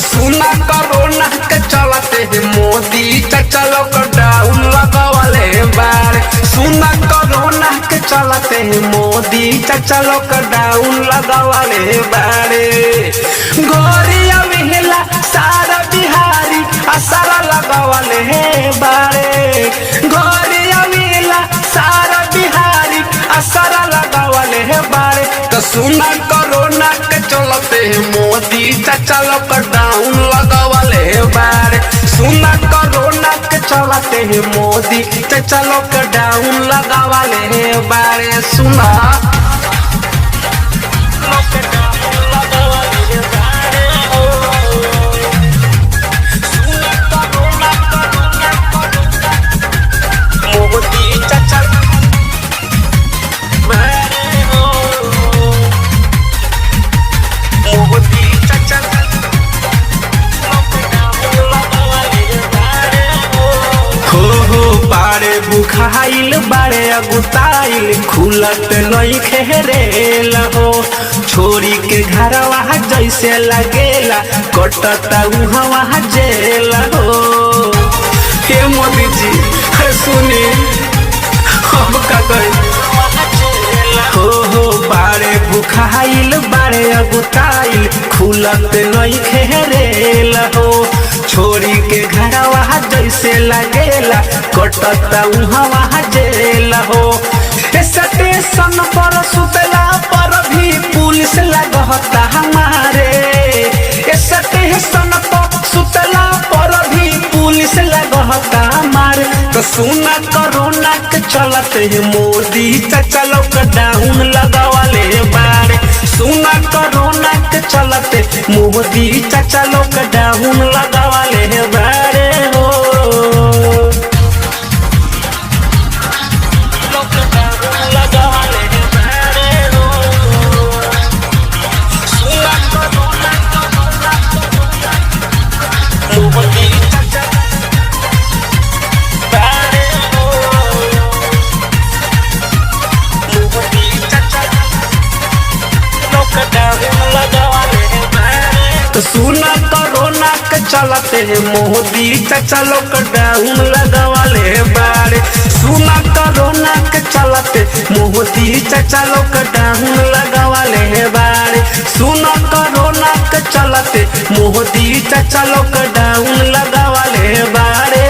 सुना कोरोना के चलते मोदी चाचा लॉकडाउन लगवाले बारे। सुना कोरोना के चलते मोदी चाचा लॉकडाउन लगवाले बारे। गोरिया मिला सारा बिहारी असरा लगवाले बारे। गोरिया मिला सारा बिहारी असरा लगवाले बारे। तो सुना कोरोना के चलते मोदी चाचा लॉकडाउन लगवाले बारे। सुना कोरोना के चलते मोदी चाचा लॉकडाउन लगवाले बारे। सुना बुखाइल बारे अगुताइल खुलत नहीं खेरेल हो। छोरी के घरवा जैसे लगेला कटता वहाँ जेल हो। हे मोदी जी सुनी हम का हो बारे बुखाइल बारे अगुताइल खुलत नहीं खेरेल हो। छोरी के घरवा जैसे लगेला कटता वहाँ जेल हो। स्टेशन पर सुतला पर भी पुलिस लगता हमारे। स्टेशन पर सुतला पर भी पुलिस लगता हमारे। तो सुना कोरोना के चलते मोदी चाचा लॉकडाउन लगवाले बारे। सुना कोरोना के चलते मोदी चाचा लॉकडाउन लगवाले बारे हो। तो सुना कोरोना के चलते मोदी चाचा लॉकडाउन लगवाले बारे। सुना कोरोना के चलते मोदी चाचा लॉकडाउन लगवाले बारे। सुना कोरोना के चलते मोदी चाचा लॉकडाउन लगवाले बारे।